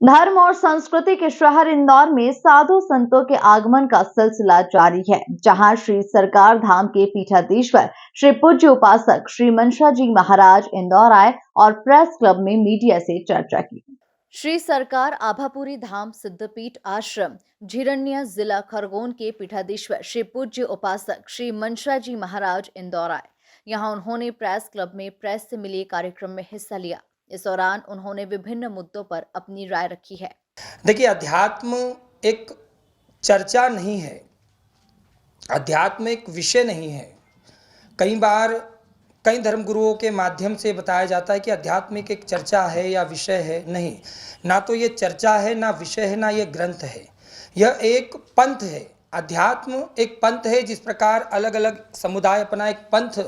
धर्म और संस्कृति के शहर इंदौर में साधु संतों के आगमन का सिलसिला जारी है, जहां श्री सरकार धाम के पीठाधीश्वर श्री पूज्य उपासक श्री मनशा जी महाराज इंदौर आए और प्रेस क्लब में मीडिया से चर्चा की। श्री सरकार आभापुरी धाम सिद्धपीठ आश्रम झिरण्य जिला खरगोन के पीठाधीश्वर श्री पूज्य उपासक श्री मनशा जी महाराज इंदौर आए। यहां उन्होंने प्रेस क्लब में प्रेस से मिले कार्यक्रम में हिस्सा लिया। इस दौरान उन्होंने विभिन्न मुद्दों पर अपनी राय रखी है। देखिए, अध्यात्म एक चर्चा नहीं है, अध्यात्म एक विषय नहीं है। कई बार कई धर्मगुरुओं के माध्यम से बताया जाता है कि अध्यात्म एक चर्चा है या विषय है। नहीं, ना तो ये चर्चा है, ना विषय है, ना ये ग्रंथ है। यह एक पंथ है। अध्यात्म एक पंथ है। जिस प्रकार अलग अलग समुदाय अपना एक पंथ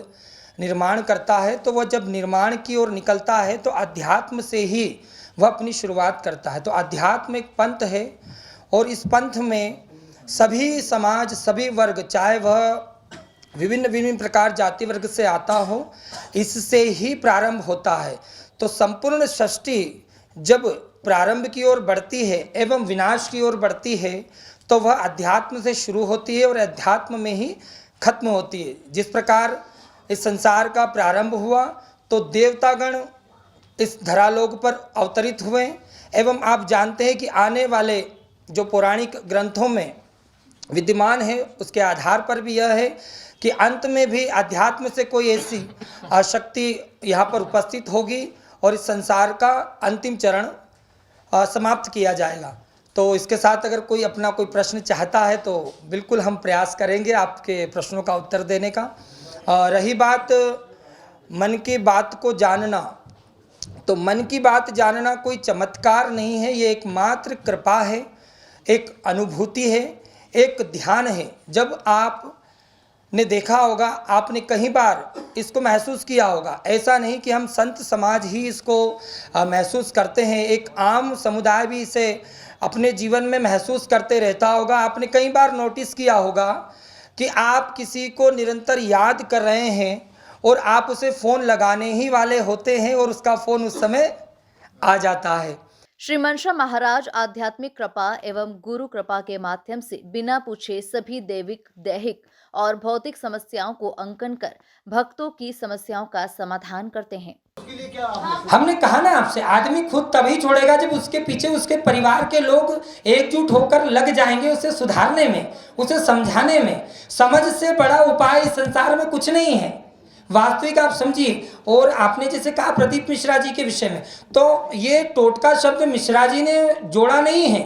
निर्माण करता है, तो वह जब निर्माण की ओर निकलता है तो अध्यात्म से ही वह अपनी शुरुआत करता है। तो अध्यात्म एक पंथ है और इस पंथ में सभी समाज, सभी वर्ग, चाहे वह विभिन्न विभिन्न प्रकार जाति वर्ग से आता हो, इससे ही प्रारंभ होता है। तो संपूर्ण सृष्टि जब प्रारंभ की ओर बढ़ती है एवं विनाश की ओर बढ़ती है, तो वह अध्यात्म से शुरू होती है और अध्यात्म में ही खत्म होती है। जिस प्रकार इस संसार का प्रारंभ हुआ तो देवतागण इस धरालोक पर अवतरित हुए एवं आप जानते हैं कि आने वाले जो पौराणिक ग्रंथों में विद्यमान है, उसके आधार पर भी यह है कि अंत में भी अध्यात्म से कोई ऐसी शक्ति यहाँ पर उपस्थित होगी और इस संसार का अंतिम चरण समाप्त किया जाएगा। तो इसके साथ अगर कोई अपना कोई प्रश्न चाहता है तो बिल्कुल हम प्रयास करेंगे आपके प्रश्नों का उत्तर देने का। रही बात मन की बात को जानना, तो मन की बात जानना कोई चमत्कार नहीं है, ये एकमात्र कृपा है, एक अनुभूति है, एक ध्यान है। जब आपने देखा होगा, आपने कई बार इसको महसूस किया होगा, ऐसा नहीं कि हम संत समाज ही इसको महसूस करते हैं, एक आम समुदाय भी इसे अपने जीवन में महसूस करते रहता होगा। आपने कई बार नोटिस किया होगा कि आप किसी को निरंतर याद कर रहे हैं और आप उसे फ़ोन लगाने ही वाले होते हैं और उसका फ़ोन उस समय आ जाता है। श्री मनशा महाराज आध्यात्मिक कृपा एवं गुरु कृपा के माध्यम से बिना पूछे सभी दैविक, दैहिक और भौतिक समस्याओं को अंकन कर भक्तों की समस्याओं का समाधान करते हैं। हमने कहा ना आपसे, आदमी खुद तभी छोड़ेगा जब उसके पीछे उसके परिवार के लोग एकजुट होकर लग जाएंगे उसे सुधारने में, उसे समझाने में। समझ से बड़ा उपाय इस संसार में कुछ नहीं है, वास्तविक आप समझिए। और आपने जैसे कहा प्रदीप मिश्रा जी के विषय में, तो ये टोटका शब्द मिश्रा जी ने जोड़ा नहीं है,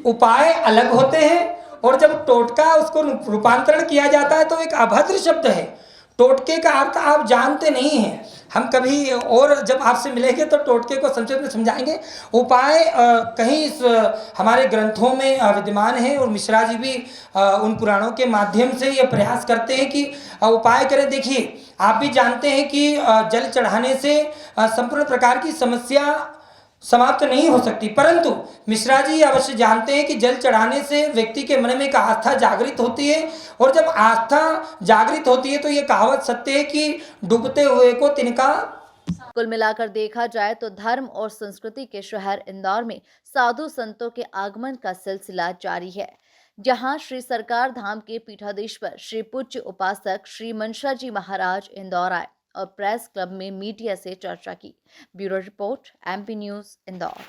उपाय अलग होते हैं और जब टोटका उसको रूपांतरण किया जाता है तो एक अभद्र शब्द है। टोटके का अर्थ आप जानते नहीं हैं। हम कभी और जब आपसे मिलेंगे तो टोटके को संक्षेप में समझाएंगे। उपाय कहीं हमारे ग्रंथों में विद्यमान है और मिश्रा जी भी उन पुराणों के माध्यम से ये प्रयास करते हैं कि उपाय करें। देखिए, आप भी जानते हैं कि जल चढ़ाने से संपूर्ण प्रकार की समस्या समाप्त नहीं हो सकती, परंतु मिश्रा जी अवश्य जानते हैं कि जल चढ़ाने से व्यक्ति के मन में एक आस्था जागृत होती है और जब आस्था जागृत होती है तो ये कहावत सत्य है कि डूबते हुए को तिनका। कुल मिलाकर देखा जाए तो धर्म और संस्कृति के शहर इंदौर में साधु संतों के आगमन का सिलसिला जारी है, जहां श्री सरकार धाम के पीठाधीश्वर श्री पूज्य उपासक श्री मनशा जी महाराज इंदौर आए और प्रेस क्लब में मीडिया से चर्चा की। Bureau report, MP news, Indore.